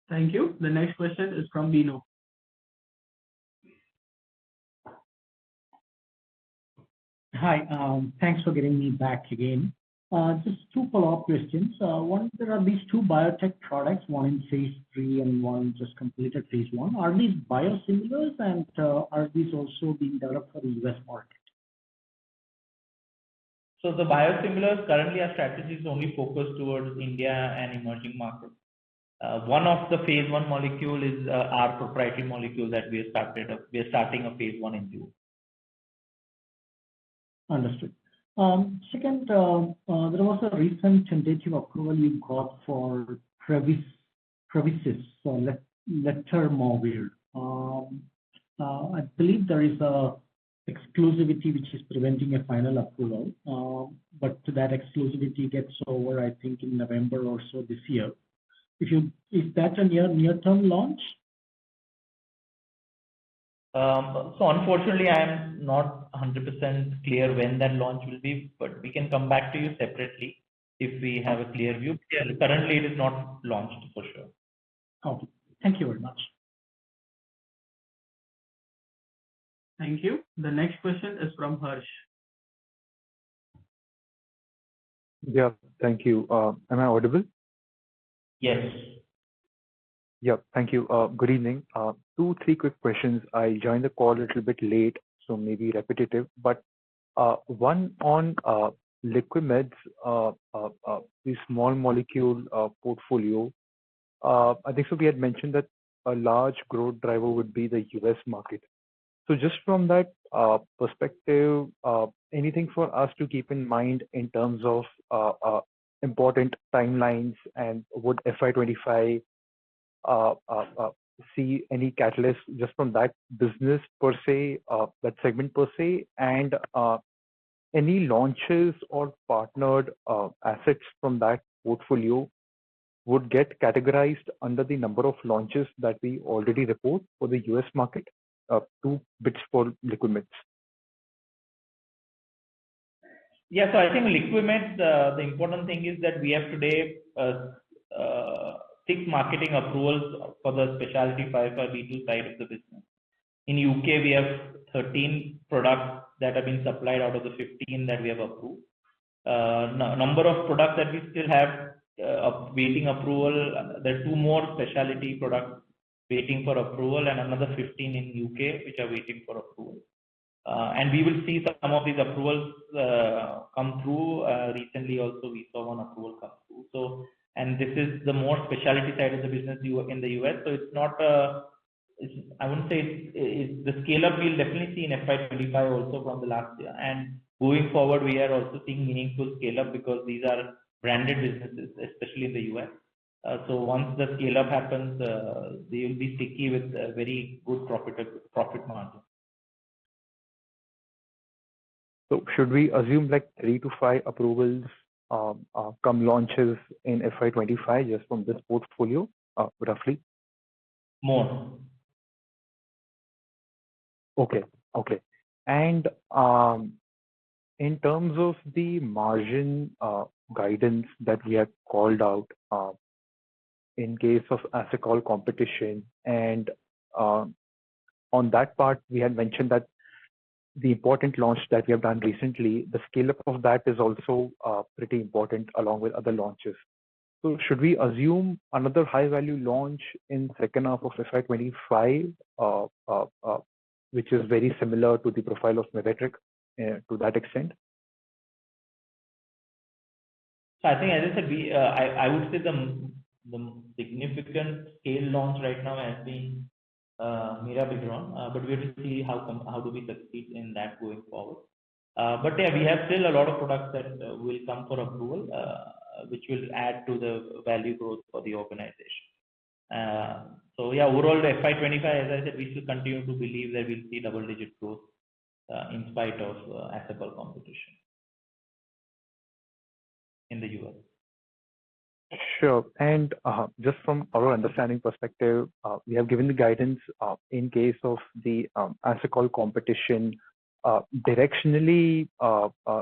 Thank you. The next question is from Bino. Hi, thanks for getting me back again. Just two follow-up questions. One, there are these two biotech products, one in phase 3 and one just completed phase 1. Are these biosimilars and are these also being developed for the US market? So the biosimilars, currently our strategy is only focused towards India and emerging markets. One of the phase 1 molecule is our proprietary molecule that we are starting a phase 1 in June. Understood. Second, there was a recent tentative approval you got for Previsis, letermovir. I believe there is a exclusivity which is preventing a final approval, but that exclusivity gets over, I think, in November or so this year. Is that a near-term launch? So unfortunately, I am not 100% clear when that launch will be, but we can come back to you separately if we have a clear view. Yeah, currently, it is not launched for sure. Okay. Thank you very much. Thank you. The next question is from Harsh. Yeah, thank you. Am I audible? Yes. Yeah, thank you. Good evening. 2-3 quick questions. I joined the call a little bit late, so maybe repetitive, but one on Liquimeds, the small molecule portfolio. I think so we had mentioned that a large growth driver would be the US market. So just from that perspective, anything for us to keep in mind in terms of important timelines, and would FY25 see any catalyst just from that business per se, that segment per se, and any launches or partnered assets from that portfolio would get categorized under the number of launches that we already report for the US market? 2 bits for Liquimeds. Yeah, so I think Liquimeds, the important thing is that we have today 6 marketing approvals for the specialty 505(b)(2) side of the business. In UK, we have 13 products that have been supplied out of the 15 that we have approved. Number of products that we still have waiting approval, there are 2 more specialty products waiting for approval and another 15 in UK which are waiting for approval. And we will see some of these approvals come through. Recently also we saw one approval come through. So, and this is the more specialty side of the business in the US. So it's not I wouldn't say it's the scale up we'll definitely see in FY25 also from the last year. And going forward, we are also seeing meaningful scale up because these are branded businesses, especially in the US. So once the scale up happens, they will be sticky with very good profit margin. So should we assume like 3 to 5 approvals come launches in FY25 just from this portfolio, roughly? More. Okay. And in terms of the margin guidance that we have called out in case of Asacol competition, and on that part, we had mentioned that the important launch that we have done recently, the scale up of that is also pretty important along with other launches. So should we assume another high value launch in second half of FY25, which is very similar to the profile of Mevetrix to that extent? So I think, as I said, I would say the significant scale launch right now has been Mirabegron, but we have to see how do we succeed in that going forward. But yeah, we have still a lot of products that will come for approval, which will add to the value growth for the organization. So yeah, overall the FY25, as I said, we still continue to believe that we'll see double-digit growth in spite of Asacol competition in the US. Sure. And just from our understanding perspective, we have given the guidance in case of the Asacol competition directionally,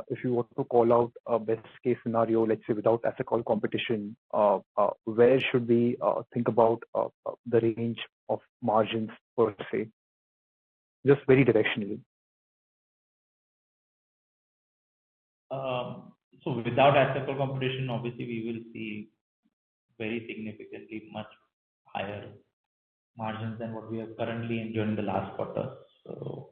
if you were to call out a best case scenario, let's say without ethical competition, where should we think about the range of margins per se? Just very directionally. So without ethical competition, obviously we will see very significantly much higher margins than what we have currently enjoyed in the last quarter. So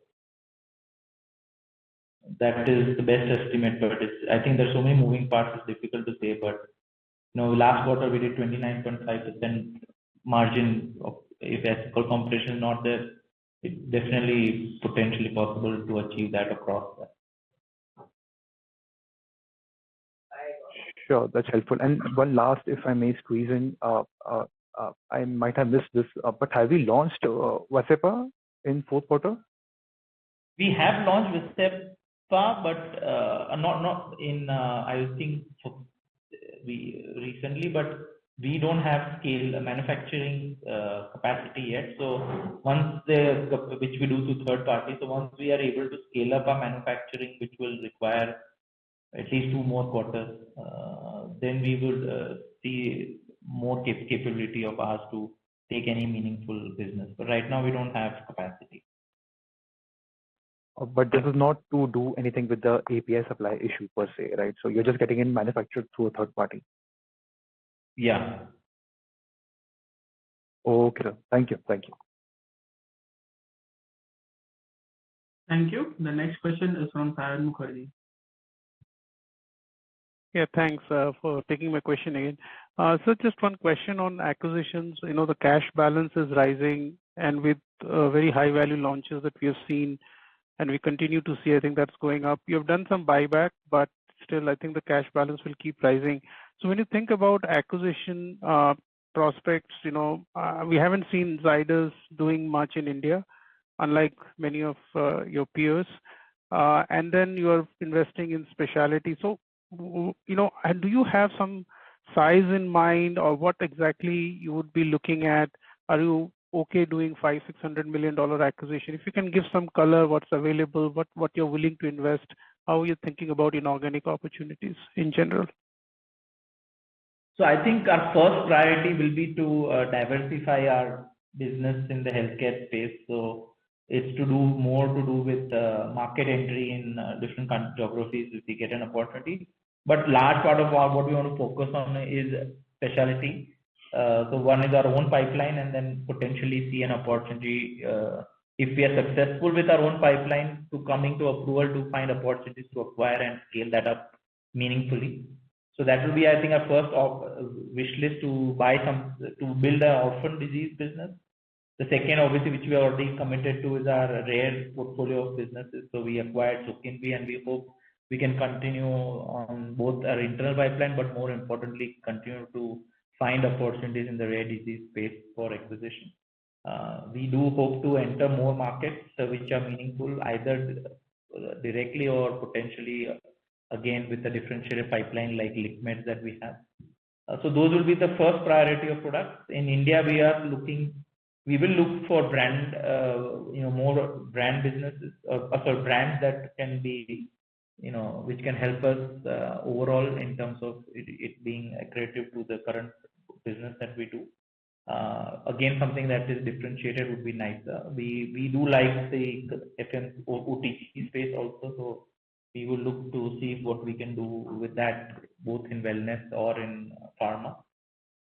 that is the best estimate, but I think there's so many moving parts, it's difficult to say, but last quarter we did 29.5% margin. If ethical competition is not there, it's definitely potentially possible to achieve that across that. Sure, that's helpful. And one last, if I may squeeze in, I might have missed this, but have we launched Vasepa in fourth quarter? We have launched Vasepa, but not in I think we recently, but we don't have scale manufacturing capacity yet. So once which we do to third party, so once we are able to scale up our manufacturing, which will require at least 2 more quarters, then we would see more capability of ours to take any meaningful business. But right now we don't have capacity. But this is not to do anything with the API supply issue per se, right? So you're just getting it manufactured through a third party. Yeah. Okay. Thank you. Thank you. Thank you. The next question is from Sayan Mukherjee. Yeah, thanks for taking my question again. So just one question on acquisitions. The cash balance is rising, and with very high value launches that we have seen, and we continue to see, I think that's going up. You have done some buyback, but still, I think the cash balance will keep rising. So when you think about acquisition prospects, we haven't seen Zydus doing much in India, unlike many of your peers. And then you are investing in specialty. So, do you have some size in mind, or what exactly you would be looking at? Are you okay doing $500-600 million acquisition? If you can give some color, what's available, what you're willing to invest, how are you thinking about inorganic opportunities in general? So I think our first priority will be to diversify our business in the healthcare space. So it's to do with market entry in different geographies if we get an opportunity. But large part of what we want to focus on is specialty. So one is our own pipeline, and then potentially see an opportunity if we are successful with our own pipeline to coming to approval to find opportunities to acquire and scale that up meaningfully. So that will be, I think, our first wish list to build an orphan disease business. The second, obviously, which we are already committed to, is our rare portfolio of businesses. So we acquired Zokinvy, and we hope we can continue on both our internal pipeline, but more importantly, continue to find opportunities in the rare disease space for acquisition. We do hope to enter more markets which are meaningful, either directly or potentially again with a differentiated pipeline like liquids that we have. So those will be the first priority of products. In India, we will look for brand, more brand businesses, brands that can be, which can help us overall in terms of it being accretive to the current business that we do. Again, something that is differentiated would be nice. We do like the OTC space also, so we will look to see what we can do with that, both in wellness or in pharma.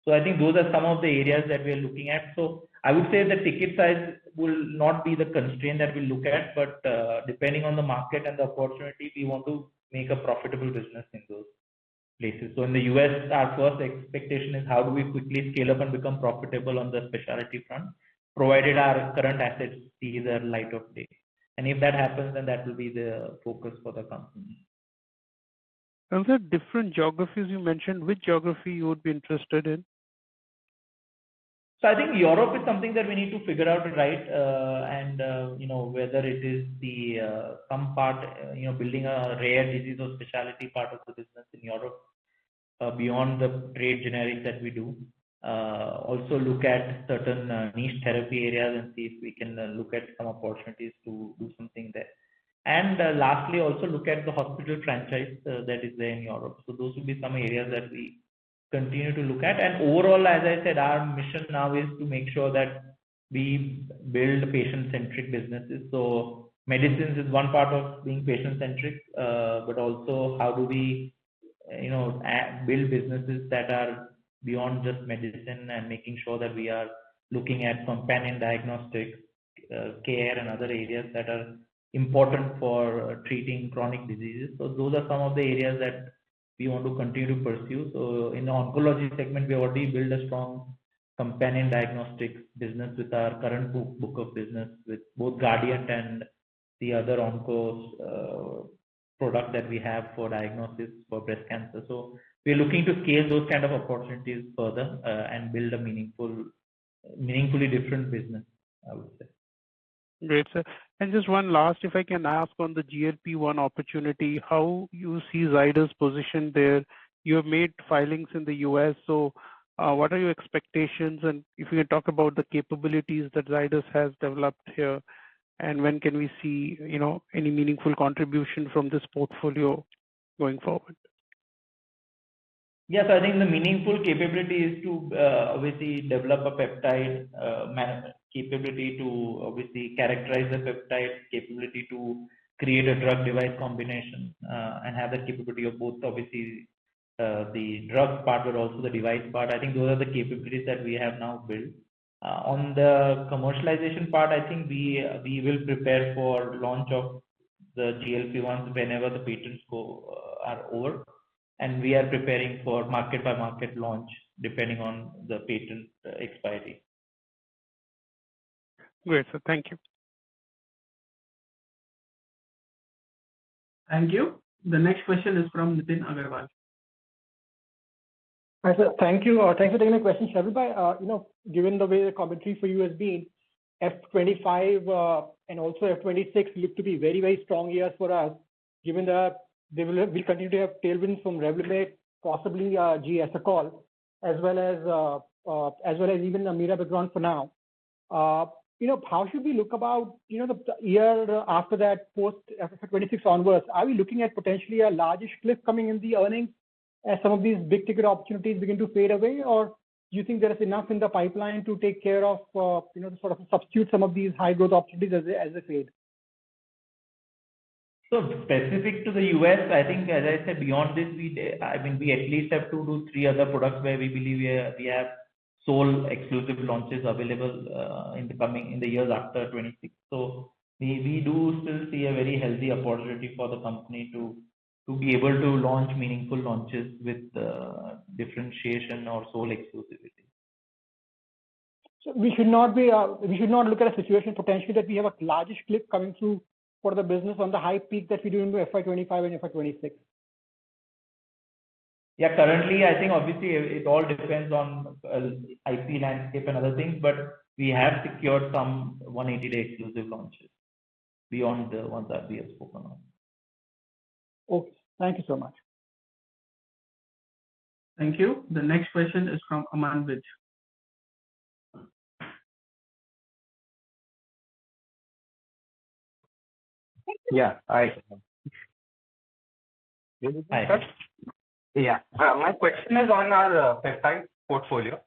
So I think those are some of the areas that we are looking at. So I would say the ticket size will not be the constraint that we look at, but depending on the market and the opportunity, we want to make a profitable business in those places. So in the US, our first expectation is how do we quickly scale up and become profitable on the specialty front, provided our current assets see the light of day. And if that happens, then that will be the focus for the company. And there are different geographies you mentioned. Which geography you would be interested in? So I think Europe is something that we need to figure out, right? Whether it is the some part, building a rare disease or specialty part of the business in Europe beyond the trade generics that we do. Also look at certain niche therapy areas and see if we can look at some opportunities to do something there. And lastly, also look at the hospital franchise that is there in Europe. So those will be some areas that we continue to look at. And overall, as I said, our mission now is to make sure that we build patient-centric businesses. So medicines is one part of being patient-centric, but also how do we, build businesses that are beyond just medicine and making sure that we are looking at companion diagnostics, care, and other areas that are important for treating chronic diseases. So those are some of the areas that we want to continue to pursue. So in the oncology segment, we already built a strong companion diagnostics business with our current book of business with both Guardian and the other onco product that we have for diagnosis for breast cancer. So we're looking to scale those kind of opportunities further and build a meaningfully different business, I would say. Great, sir. And just one last, if I can ask on the GLP-1 opportunity, how you see Zydus positioned there? You have made filings in the US, so what are your expectations? And if you can talk about the capabilities that Zydus has developed here, and when can we see, any meaningful contribution from this portfolio going forward? Yes, I think the meaningful capability is to obviously develop a peptide capability to obviously characterize the peptide, capability to create a drug device combination and have the capability of both obviously the drug part but also the device part. I think those are the capabilities that we have now built. On the commercialization part, I think we will prepare for launch of the GLP-1s whenever the patents are over. And we are preparing for market by market launch depending on the patent expiry. Great, sir. Thank you. Thank you. The next question is from Nitin Agarwal. Hi, sir. Thank you. Thanks for taking my question, Sharvil. Given the way the commentary for you has been, F25 and also F26 look to be very, very strong years for us, given that we'll continue to have tailwinds from Revlimid, possibly G-Esacol, as well as even Mirabegron for now. How should we look about the year after that, post F26 onwards? Are we looking at potentially a largish cliff coming in the earnings as some of these big ticket opportunities begin to fade away, or do you think there is enough in the pipeline to take care of sort of substitute some of these high growth opportunities as they fade? So specific to the US, I think, as I said, beyond this, we at least have 2 to 3 other products where we believe we have sole exclusive launches available in the years after 26. So we do still see a very healthy opportunity for the company to be able to launch meaningful launches with differentiation or sole exclusivity. So we should not look at a situation potentially that we have a largish clip coming through for the business on the high peak that we do into FY25 and FY26. Yeah, currently I think obviously it all depends on IP landscape and other things, but we have secured some 180-day exclusive launches beyond the ones that we have spoken of. Okay, thank you so much. Thank you. The next question is from Aman Vij. Yeah, hi. Hi. Yeah, my question is on our peptide portfolio.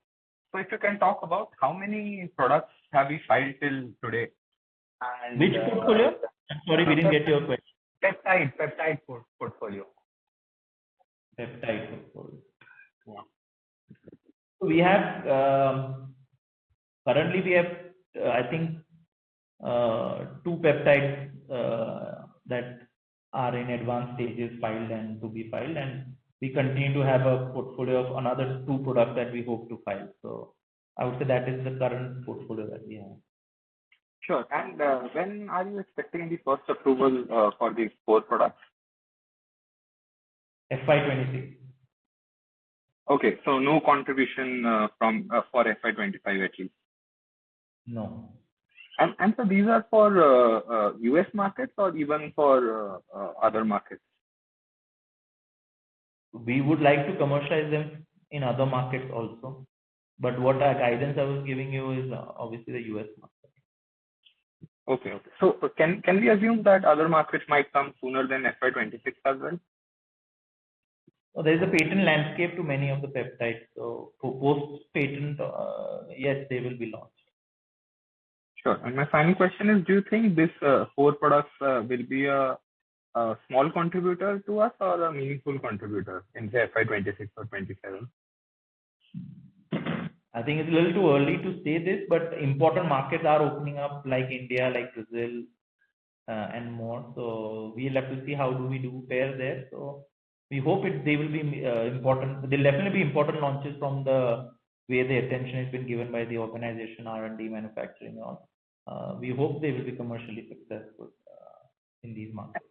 So if you can talk about how many products have we filed till today? And which portfolio? I'm sorry, we didn't get your question. Peptide portfolio. Peptide portfolio. Yeah. So we have currently I think 2 peptides that are in advanced stages filed and to be filed, and we continue to have a portfolio of another 2 products that we hope to file. So I would say that is the current portfolio that we have. Sure. And when are you expecting the first approval for these 4 products? FY26. Okay, so no contribution for FY25 at least. No. And so these are for US markets or even for other markets? We would like to commercialize them in other markets also, but what our guidance I was giving you is obviously the US market. Okay. So can we assume that other markets might come sooner than FY26 as well? Well, there is a patent landscape to many of the peptides. So post patent, yes, they will be launched. Sure. And my final question is, do you think this 4 products will be a small contributor to us or a meaningful contributor in say FY26 or 27? I think it's a little too early to say this, but important markets are opening up like India, like Brazil, and more. So we'll have to see how do we fare there. So we hope they will be important. There'll definitely be important launches from the way the attention has been given by the organization, R&D, manufacturing, and all. We hope they will be commercially successful in these markets.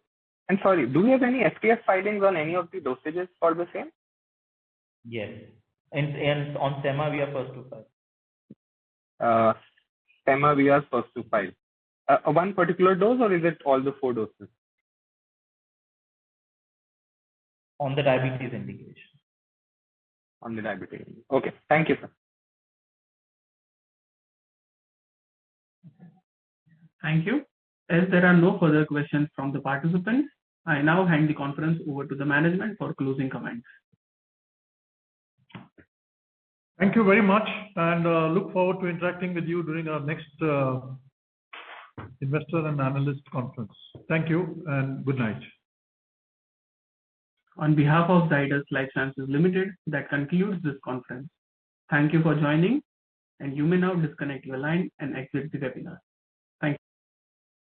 And sorry, do we have any FTF filings on any of the dosages for the same? Yes. And on SEMA, we are first to file. SEMA, we are first to file. One particular dose, or is it all the 4 doses? On the diabetes indication. On the diabetes. Okay. Thank you, sir. Thank you. As there are no further questions from the participants, I now hand the conference over to the management for closing comments. Thank you very much, and look forward to interacting with you during our next investor and analyst conference. Thank you and good night. On behalf of Zydus Lifesciences Ltd, that concludes this conference. Thank you for joining, and you may now disconnect your line and exit the webinar.